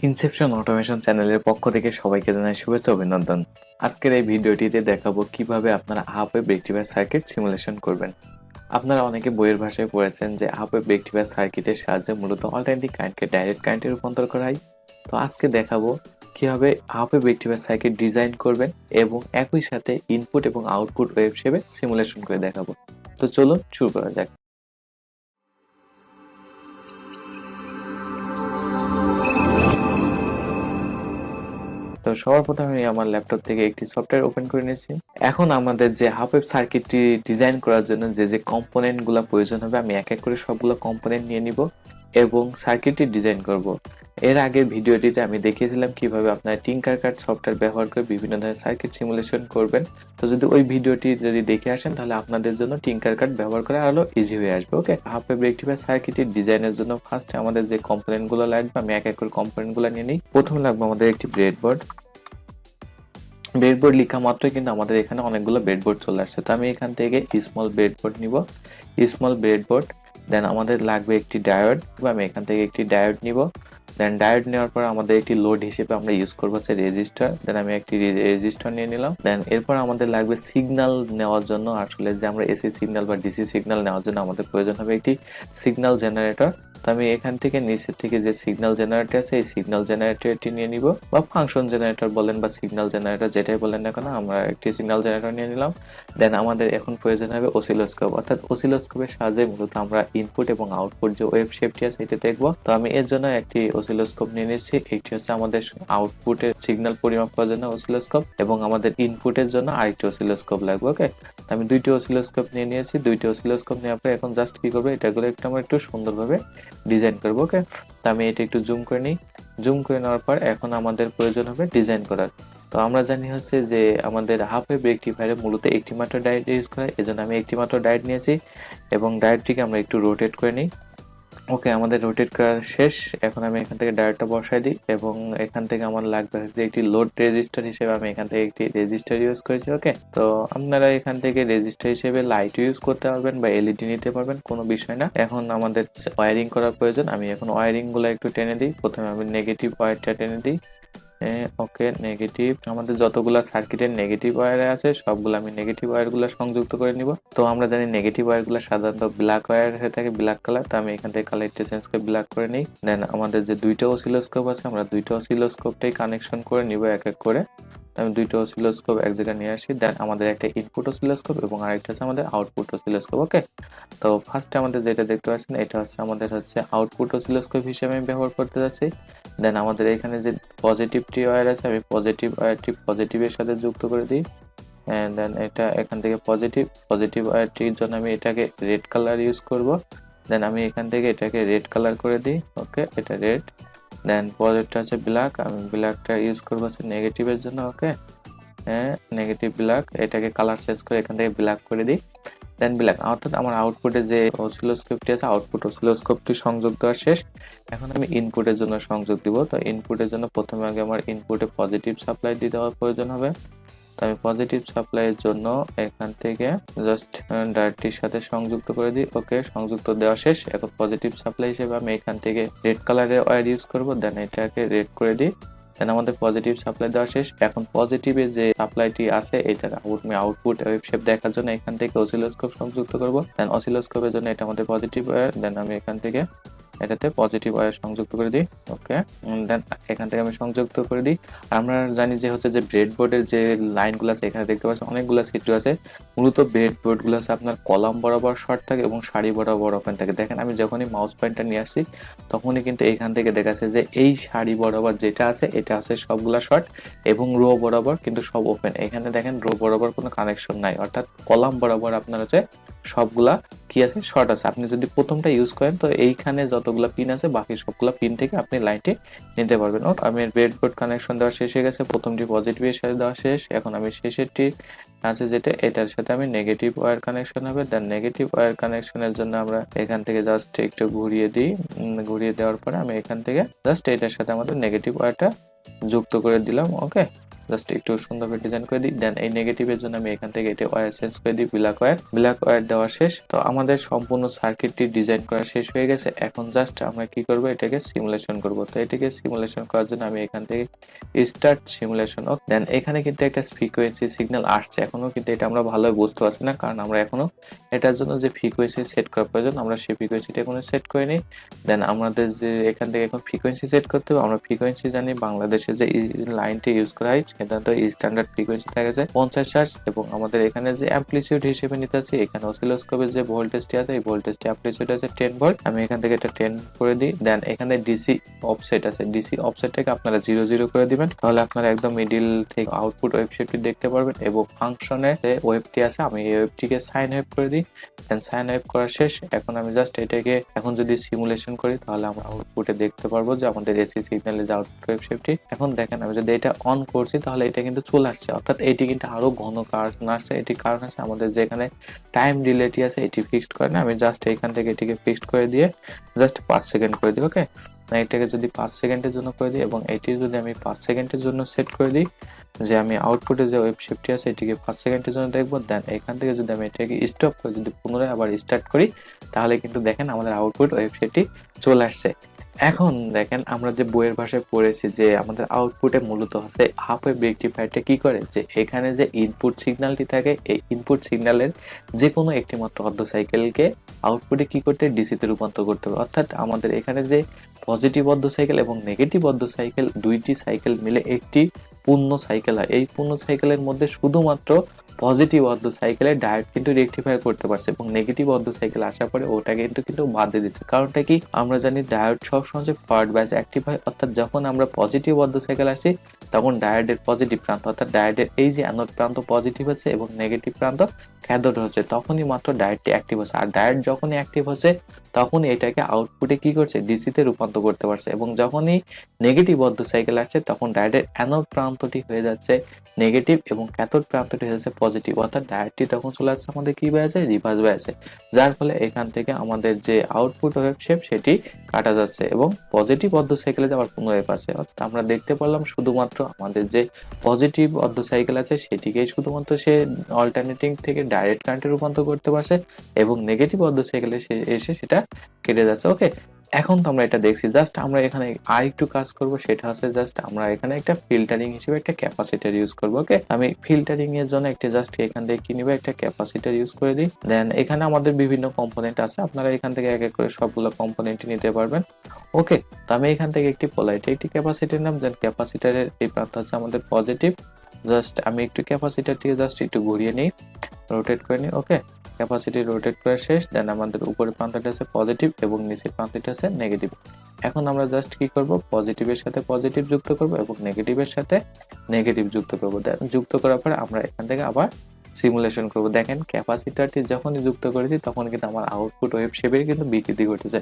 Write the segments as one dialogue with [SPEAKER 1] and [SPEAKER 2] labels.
[SPEAKER 1] Inception automation চ্যানেলের পক্ষ থেকে সবাইকে জানাই শুভেচ্ছা অভিনন্দন। আজকের এই ভিডিওটিতে দেখাবো কিভাবে আপনারা half wave rectifier circuit simulation করবেন। আপনারা অনেকে বইয়ের ভাষায় পড়েছেন যে হাফ ওয়েভ রেকটিফায়ার সার্কিটের সাহায্যে মূলত অল্টারনেটিং কারেন্টকে ডাইরেক্ট কারেন্টে রূপান্তর করা হয়। তো আজকে দেখাবো কিভাবে half wave rectifier circuit design করবেন এবং একই সাথে ইনপুট এবং আউটপুট ওয়েভ শেপে সিমুলেশন করে দেখাবো। তো চলুন শুরু করা যাক। তো সবার প্রথমে আমি আমার ল্যাপটপ থেকে একটি সফটওয়্যার ওপেন করে নিয়েছি। এখন আমাদের যে হাফ ওয়েভ সার্কিটটি ডিজাইন করার জন্য যে কম্পোনেন্টগুলো প্রয়োজন হবে আমি এক এক করে সবগুলো কম্পোনেন্ট নিয়ে নিব এবং সার্কিটটি ডিজাইন করব। এর আগের ভিডিওটিতে আমি দেখিয়েছিলাম কিভাবে আপনারা টিঙ্কারক্যাড সফটওয়্যার ব্যবহার করে বিভিন্ন ধরনের সার্কিট সিমুলেশন করবেন। তো যদি ওই ভিডিওটি দেখে আসেন তাহলে আপনাদের জন্য টিঙ্কারক্যাড ব্যবহার করা আরো ইজি হয়ে আসবে। ওকে, হাফ ওয়েভ রেকটিফায়ার সার্কিটের ডিজাইনের জন্য ফার্স্টে আমাদের যে কম্পোনেন্টগুলো লাগবে আমি এক এক করে কম্পোনেন্টগুলো নিয়ে নিই। প্রথমে লাগবে আমাদের একটি ব্রেডবোর্ড। ব্রেডবোর্ড লেখা মাত্রই কিন্তু আমাদের এখানে অনেকগুলো ব্রেডবোর্ড চলে আসছে। তো আমি এখান থেকে স্মল ব্রেডবোর্ড নিব, স্মল ব্রেডবোর্ড। দেন আমাদের লাগবে একটি ডায়োড, আমি এখান থেকে একটি ডায়োড নিব। দেন ডায়োড নেওয়ার পর আমাদের একটি লোড হিসেবে আমরা ইউজ করবো হচ্ছে রেজিস্টার। দেন আমি একটি রেজিস্টার নিয়ে নিলাম। দেন এরপর আমাদের লাগবে সিগন্যাল নেওয়ার জন্য, আসলে যে আমরা এসি সিগন্যাল বা ডিসি সিগন্যাল নেওয়ার জন্য আমাদের প্রয়োজন হবে একটি সিগন্যাল জেনারেটর। তো আমি এখান থেকে নিচের থেকে যে সিগন্যাল জেনারেটর আছে এই সিগন্যাল জেনারেটরটি নিয়ে নিব, বা ফাংশন জেনারেটর বলেন বা সিগন্যাল জেনারেটর যেটাই বলেন না কেন, আমরা একটি সিগন্যাল জেনারেটর নিয়ে নিলাম। দেন আমাদের এখন প্রয়োজন হবে অসিলোস্কোপ, অর্থাৎ অসিলোস্কোপের সাহায্যে মূলত আমরা ইনপুট এবং আউটপুট যে ওয়েভ শেপটি আছে এটা দেখবো। তো আমি এর জন্য একটি অসিলোস্কোপ নিয়ে নিচ্ছি। এটি হচ্ছে আমাদের আউটপুটের সিগন্যাল পরিমাপ করার জন্য অসিলোস্কোপ, এবং আমাদের ইনপুটের জন্য আরেকটি অসিলোস্কোপ লাগবে। ওকে, আমি দুইটি অসিলোস্কোপ নিয়ে নিয়েছি। দুইটি অসিলোস্কোপ নেওয়ার পর এখন জাস্ট কি করবো, এটাগুলো একটু আমরা একটু সুন্দরভাবে ডিজাইন করবো। ওকে, তো আমি এটা একটু জুম করে নিই। জুম করে নেওয়ার পর এখন আমাদের প্রয়োজন হবে ডিজাইন করার। তো আমরা জানি হচ্ছে যে আমাদের হাফ ওয়েভ রেকটিফায়ারে মূলত একটি মাত্র ডায়োড ইউজ করা হয়, এজন্য আমি একটি মাত্র ডায়োড নিয়েছি এবং ডায়োডটিকে আমরা একটু রোটেট করে নিই। ওকে, আমাদের রোটেট করা শেষ। এখন আমি এখান থেকে ডায়োডটা বসাই দিই এবং এখান থেকে আমার লাগবে হচ্ছে একটি লোড রেজিস্টার হিসেবে আমি এখান থেকে একটি রেজিস্টার ইউজ করেছি। ওকে, তো আপনারা এখান থেকে রেজিস্টার হিসেবে লাইট ইউজ করতে পারবেন বা এলইডি নিতে পারবেন, কোনো বিষয় না। এখন আমাদের ওয়্যারিং করার প্রয়োজন। আমি এখন ওয়্যারিং গুলো একটু টেনে দিই। প্রথমে আমি নেগেটিভ ওয়্যারটা টেনে দিই। ওকে, নেগেটিভ, আমাদের যতগুলা সার্কিটের নেগেটিভ ওয়্যার আছে সবগুলো আমি নেগেটিভ ওয়্যারগুলো সংযুক্ত করে নিব। তো আমরা জানি নেগেটিভ ওয়্যারগুলো সাধারণত ব্ল্যাক ওয়্যার হয়ে থাকে, ব্ল্যাক কালার। তো আমি এখান থেকে কালারটা চেঞ্জ করে ব্ল্যাক করে নিই। দেন আমাদের যে দুইটা অসিলোস্কোপ আছে আমরা দুইটা অসিলোস্কোপটাই কানেকশন করে নিব এক এক করে। আমি দুইটা অসিলোস্কোপ এক জায়গায় নিয়ে আসি। দেন আমাদের একটা ইনপুট অসিলোস্কোপ এবং আরেকটা আছে আমাদের আউটপুট অসিলোস্কোপ। ওকে, তো ফার্স্টে আমাদের যেটা দেখতে পাচ্ছেন এটা হচ্ছে আমাদের আউটপুট অসিলোস্কোপ হিসেবে আমি ব্যবহার করতে যাচ্ছি। দেন আমাদের এখানে যে পজিটিভটি ওয়্যার আছে আমি পজিটিভ ওয়্যারটি পজিটিভের সাথে যুক্ত করে দিই। দেন এটা এখান থেকে পজিটিভ ওয়্যারটির জন্য আমি এটাকে রেড কালার ইউজ করব। দেন আমি এখান থেকে এটাকে রেড কালার করে দিই। ওকে, এটা রেড। দেন পরেরটা হচ্ছে ব্ল্যাক, আমি ব্ল্যাকটা ইউজ করবো হচ্ছে নেগেটিভের জন্য। ওকে, হ্যাঁ, নেগেটিভ ব্ল্যাক, এটাকে কালার চেঞ্জ করে এখান থেকে ব্ল্যাক করে দিই। দেন ব্ল্যাক, অর্থাৎ আমার আউটপুটে যে অসিলোস্কোপটি আছে আউটপুট অসিলোস্কোপটি সংযোগ দেওয়া শেষ। এখন আমি ইনপুটের জন্য সংযোগ দিব। তো ইনপুটের জন্য প্রথমে আগে আমার ইনপুটে পজিটিভ সাপ্লাই দিতে দেওয়ার প্রয়োজন হবে। তো আমি পজিটিভ সাপ্লাইয়ের জন্য এখান থেকে জাস্ট ডায়োডটির সাথে সংযুক্ত করে দিই। ওকে, সংযুক্ত দেওয়া শেষ। এখন পজিটিভ সাপ্লাই হিসেবে আমি এখান থেকে রেড কালারের ওয়্যার ইউজ করব। দেন এটাকে রেড করে দিই। দেন আমাদের পজিটিভ সাপ্লাই দেওয়া শেষ। এখন পজিটিভে যে সাপ্লাইটি আছে এটার আউটপুট ওয়েভ শেপ দেখার জন্য এখান থেকে অসিলোস্কোপ সংযুক্ত করব। দেন অসিলোস্কোপের জন্য এটা আমাদের পজিটিভ ওয়্যার। দেন আমি এখান থেকে এটাতে পজিটিভ ওয়্যার সংযুক্ত করে দিই। ওকে, দেন এখান থেকে আমি সংযুক্ত করে দিই। আমরা জানি যে যে ব্রেডবোর্ডের যে লাইনগুলো আছে এখানে দেখতে পাচ্ছি অনেকগুলো ছিদ্র আছে। মূলত ব্রেডবোর্ডগুলো আছে আপনার কলাম বরাবর শর্ট থাকে এবং সারি বরাবর ওপেন থাকে। দেখেন আমি যখনই মাউস পয়েন্টার নিয়ে আসছি তখনই কিন্তু এখান থেকে দেখাচ্ছে যে এই সারি বরাবর যেটা আছে এটা আছে সবগুলা শর্ট এবং রো বরাবর কিন্তু সব ওপেন। এখানে দেখেন রো বরাবর কোনো কানেকশন নাই, অর্থাৎ কলাম বরাবর আপনার সবগুলা কি আছে, শর্ট আছে। আপনি যদি প্রথমটা ইউজ করেন তো এইখানে যতগুলা পিন আছে বাকি সবগুলা পিন থেকে আপনি লাইনটি নিতে পারবেন। ওকে, আমি ব্রেডবোর্ড কানেকশন দেওয়া শেষ হয়ে গেছে। প্রথমটি পজিটিভের সাথে দেওয়া শেষ। এখন আমি শেষেরটি আছে যেটা এটার সাথে আমি নেগেটিভ ওয়্যার কানেকশন হবে। দেন নেগেটিভ ওয়্যার কানেকশনের জন্য আমরা এখান থেকে জাস্ট একটু ঘুরিয়ে দিই। ঘুরিয়ে দেওয়ার পরে আমি এখান থেকে জাস্ট এটার সাথে আমাদের নেগেটিভ ওয়্যারটা যুক্ত করে দিলাম। ওকে, জাস্ট একটু সুন্দরভাবে ডিজাইন করে দিই। দেন এই নেগেটিভের জন্য আমি এখান থেকে এটা ওয়্যার চেঞ্জ করে দিই ব্ল্যাক ওয়্যার দেওয়া শেষ। তো আমাদের সম্পূর্ণ সার্কিটটি ডিজাইন করা শেষ হয়ে গেছে। এখন জাস্ট আমরা কি করব, এটাকে সিমুলেশন করব। তো এটাকে সিমুলেশন করার জন্য আমি এখান থেকে স্টার্ট সিমুলেশন অফ, দেন এখানে কিন্তু একটা ফ্রিকোয়েন্সি সিগন্যাল আসছে। এখনো কিন্তু এটা আমরা ভালোভাবে বুঝতে পারছি না, কারণ আমরা এখনো এটার জন্য যে ফ্রিকোয়েন্সি সেট করা প্রয়োজন আমরা সেই ফ্রিকোয়েন্সিটা এখনো সেট করিনি। দেন আমাদের যে এখান থেকে এখন ফ্রিকোয়েন্সি সেট করতে হবে। আমরা ফ্রিকোয়েন্সি জানি বাংলাদেশে যে লাইনটি ইউজ করা হয় সেটা তো স্ট্যান্ডার্ড ফ্রিকোয়েন্সি থাকে যায় 50 হার্টজ, এবং আমাদের এখানে যে অ্যামপ্লিটিউড হিসেবে নিতে আছে, এখানে অসিলোস্কোপের যে ভোল্টেজটি আছে এই ভোল্টেজটি অ্যামপ্লিটিউড আছে 10 ভোল্ট। আমি এখান থেকে এটা 10 করে দিই। দেন এখানে ডিসি অফসেট আছে, ডিসি অফসেটটাকে আপনারা 0 করে দিবেন, তাহলে আপনারা একদম মিডিল থেকে আউটপুট ওয়েভ শেপটি দেখতে পারবেন। এবং ফাংশনে যে ওয়েভটি আছে আমি এই ওয়েভটিকে সাইন ওয়েভ করে দিই। দেন সাইন ওয়েভ করা শেষ। এখন আমি জাস্ট এটাকে এখন যদি সিমুলেশন করি তাহলে আমরা আউটপুটে দেখতে পারবো যে আমাদের এসি সিগন্যালের যে আউটপুট ওয়েভ শেপটি। এখন দেখেন আমি যদি এটা অন করছি তাহলে এটা কিন্তু চলে আসছে, অর্থাৎ এটি কিন্তু আরো ঘন কারণ আসছে। এটি কারণ আছে আমাদের যেখানে টাইম ডিলেটি আছে এটি ফিক্সড করে না। আমি জাস্ট এখান থেকে এটিকে ফিক্সড করে দিয়ে জাস্ট 5 সেকেন্ড করে দিই। ওকে, এটাকে যদি 5 সেকেন্ডের জন্য করে দিই এবং এটি যদি আমি 5 সেকেন্ডের জন্য সেট করে দিই যে আমি আউটপুটে যে ওয়েভ শেপটি আছে এটিকে 5 সেকেন্ডের জন্য দেখবো। দেন এখান থেকে যদি আমি এটাকে স্টপ করে যদি পুনরায় আবার স্টার্ট করি তাহলে কিন্তু দেখেন আমাদের আউটপুট ওয়েভ শেপটি চলে আসছে। এখন দেখেন আমরা যে বইয়ের ভাষায় পড়েছি যে আমাদের আউটপুটে মূলত হচ্ছে হাফ ওয়েভ রেকটিফায়ারটা কি করে, যে এখানে যে ইনপুট সিগন্যালটি থাকে এই ইনপুট সিগন্যালের যে কোনো একটি মাত্র অর্ধ সাইকেলকে আউটপুটে কি করতে ডিসিতে রূপান্তর করতে হবে। অর্থাৎ আমাদের এখানে যে পজিটিভ অর্ধ সাইকেল এবং নেগেটিভ অর্ধ সাইকেল দুইটি সাইকেল মিলে একটি পূর্ণ সাইকেল হয়। এই পূর্ণ সাইকেলের মধ্যে শুধুমাত্র পজিটিভ অর্ধ সাইকেলের ডায়োড কিন্তু রেকটিফাই করতে পারছে এবং নেগেটিভ অর্ধ সাইকেল আসার পরে ওটা কিন্তু বাদ দিয়ে দিচ্ছে। কারণটা কি, আমরা জানি ডায়োড সবসময় ফরওয়ার্ড বাইস অ্যাক্টিভ হয়, অর্থাৎ যখন আমরা পজিটিভ অর্ধ সাইকেল আসি তখন ডায়োডের পজিটিভ প্রান্ত অর্থাৎ ডায়োডের এই যে অ্যানোড প্রান্ত পজিটিভ হচ্ছে এবং নেগেটিভ প্রান্ত ক্যাথোড হচ্ছে, তখনই মাত্র ডায়োডটি অ্যাক্টিভ হচ্ছে। আর ডায়োড যখনই অ্যাক্টিভ হচ্ছে তখনই এটাকে আউটপুটে কি করছে ডিসিতে রূপান্তর করতে পারছে, এবং যখনই নেগেটিভ অর্ধ সাইকেল আসছে তখন ডায়োডের অ্যানোড প্রান্তটি হয়ে যাচ্ছে নেগেটিভ এবং ক্যাথোড প্রান্তটি হয়ে যাচ্ছে পজিটিভ, অর্থাৎ ডায়োডটি তখন চলে আসছে আমাদের কি হয়ে আছে রিভার্স হয়ে আছে, যার ফলে এখান থেকে আমাদের যে আউটপুট ওয়েভ শেপ সেটি কাটা যাচ্ছে এবং পজিটিভ অর্ধ সাইকেলে যাওয়ার পুনরায় পাচ্ছে। অর্থাৎ আমরা দেখতে পারলাম শুধুমাত্র আমাদের যে পজিটিভ অর্ধ সাইকেল আছে সেটিকেই শুধুমাত্র সে অল্টারনেটিং থেকে ডাইরেক্ট কারেন্টে রূপান্তর করতে পারছে এবং নেগেটিভ অর্ধ সাইকেলে এসে সেটা কেটে যাচ্ছে। ওকে, এখন তো আমরা এটা দেখছি, জাস্ট আমরা এখানে আরেকটু কাজ করব, সেটা হচ্ছে জাস্ট আমরা এখানে একটা ফিল্টারিং হিসেবে একটা ক্যাপাসিটর ইউজ করব। ওকে, আমি ফিল্টারিং এর জন্য একটা জাস্ট এখান থেকে কি নিব, একটা ক্যাপাসিটর ইউজ করে দিই। দেন এখানে আমাদের বিভিন্ন কম্পোনেন্ট আছে, আপনারা এখান থেকে এক এক করে সবগুলো কম্পোনেন্ট নিতে পারবেন। ওকে, তো আমি এখান থেকে একটি পোলারিটি একটি ক্যাপাসিটর নাম, দেন ক্যাপাসিটরের এই প্রান্ত হচ্ছে আমাদের পজিটিভ। জাস্ট আমি একটু ক্যাপাসিটরটিকে জাস্ট একটু ঘুরিয়ে নিই, রোটেট করে নিই। ওকে, ক্যাপাসিটি রোটেট করা শেষ। দেন আমাদের উপরের প্রান্তটা আছে পজিটিভ এবং নিচের প্রান্তটা আছে নেগেটিভ। এখন আমরা জাস্ট কি করব, পজিটিভের সাথে পজিটিভ যুক্ত করব এবং নেগেটিভের সাথে নেগেটিভ যুক্ত করব। দেন যুক্ত করার পরে আমরা এখান থেকে আবার সিমুলেশন করব। দেখেন ক্যাপাসিটরটি যখনই যুক্ত করেছি তখন কিন্তু আমার আউটপুট ওয়েভ শেপের কিন্তু বিকৃতি ঘটেছে।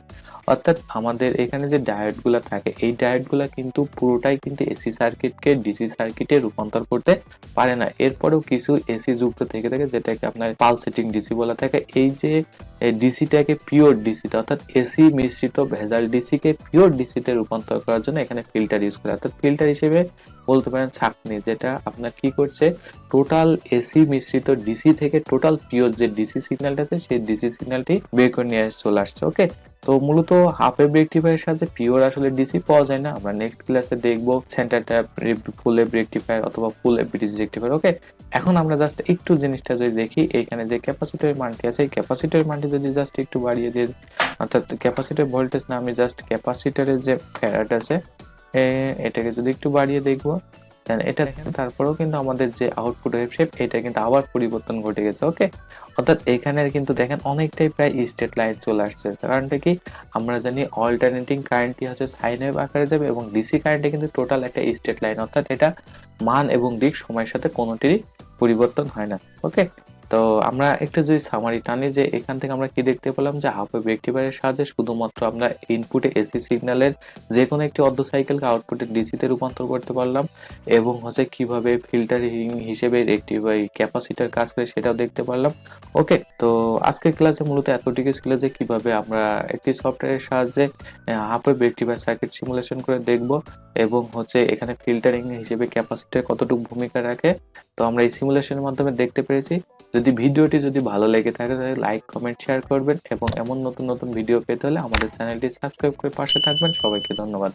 [SPEAKER 1] অর্থাৎ আমাদের এখানে যে ডায়োডগুলো থাকে এই ডায়োডগুলো কিন্তু পুরোটাই কিন্তু এসি সার্কিটকে ডিসি সার্কিটে রূপান্তর করতে পারে না। এরপরেও কিছু এসি যুক্ত থেকে থাকে যেটাকে আপনার পালসেটিং ডিসি বলা থাকে। এই যে ডিসিটাকে পিওর ডিসিতে অর্থাৎ এসি মিশ্রিত ভেজাল ডিসিকে পিওর ডিসিতে রূপান্তর করার জন্য এখানে ফিল্টার ইউজ করে, অর্থাৎ ফিল্টার হিসেবে বলতে পারেন ছাঁকনি, যেটা আপনার কি করছে টোটাল এসি মিশ্রিত ডিসি থেকে টোটাল পিওর যে ডিসি সিগন্যালটা আছে সেই ডিসি সিগন্যালটি বের করে নিয়ে চলে আসছে। ওকে, তো মূলত হাফ ওয়েভ রেকটিফায়ারের সাথে পিওর আসলে ডিসি পাওয়া যায় না। আমরা নেক্সট ক্লাসে দেখবো সেন্টার ট্যাপ, ফুল ওয়েভ রেকটিফায়ার অথবা ফুল ওয়েভ ডিসি রেকটিফায়ার। ওকে, এখন আমরা জাস্ট একটু জিনিসটা যদি দেখি, এখানে যে ক্যাপাসিটরের মানটি আছে এই ক্যাপাসিটরের মানটি যদি জাস্ট একটু বাড়িয়ে দিই, অর্থাৎ ক্যাপাসিটর ভোল্টেজ না, আমি জাস্ট ক্যাপাসিটরের যে ফ্যারাড আছে এটাকে যদি একটু বাড়িয়ে দেখবো, দেন এটা দেখেন তারপরেও কিন্তু আমাদের যে আউটপুট ওয়েভ শেপ এটা কিন্তু আবার পরিবর্তন ঘটে গেছে। ওকে, অর্থাৎ এখানে কিন্তু দেখেন অনেকটাই প্রায় স্ট্রেট লাইন চলে আসছে। কারণটা কি, আমরা জানি অল্টারনেটিং কারেন্টটি হচ্ছে সাইন ওয়েভ আকারে যাবে এবং ডিসি কারেন্টে কিন্তু টোটাল একটা স্ট্রেট লাইন, অর্থাৎ এটা মান এবং দিক সময়ের সাথে কোনোটিরই পরিবর্তন হয় না। ওকে, তো আমরা একটা যদি সামারি টানি যে এখান থেকে আমরা কি দেখতে পেলাম যে হাফ ওয়েভ রেকটিফায়ারের সাহায্যে শুধুমাত্র আমরা ইনপুটে এসি সিগন্যালের যে কোনো একটি অর্ধ সাইকেলকে আউটপুটে ডিসিতে রূপান্তর করতে পারলাম এবং কিভাবে ফিল্টারিং হিসেবে রেকটিফাই ক্যাপাসিটর কাজ করে সেটাও দেখতে পারলাম। ওকে, তো আজকের ক্লাসে মূলত এতটুকু ছিল যে কিভাবে আমরা একটি সফটওয়্যারের সাহায্যে half wave rectifier circuit simulation করে দেখব এবং এখানে ফিল্টারিং হিসেবে ক্যাপাসিটর কতটুকু ভূমিকা রাখে। তো আমরা এই সিমুলেশনের মাধ্যমে দেখতে পেরেছি। যদি ভিডিওটি ভালো লেগে থাকে তাহলে লাইক, কমেন্ট, শেয়ার করবেন এবং এমন নতুন নতুন ভিডিও পেতে হলে আমাদের চ্যানেলটি সাবস্ক্রাইব করে পাশে থাকবেন। সবাইকে ধন্যবাদ।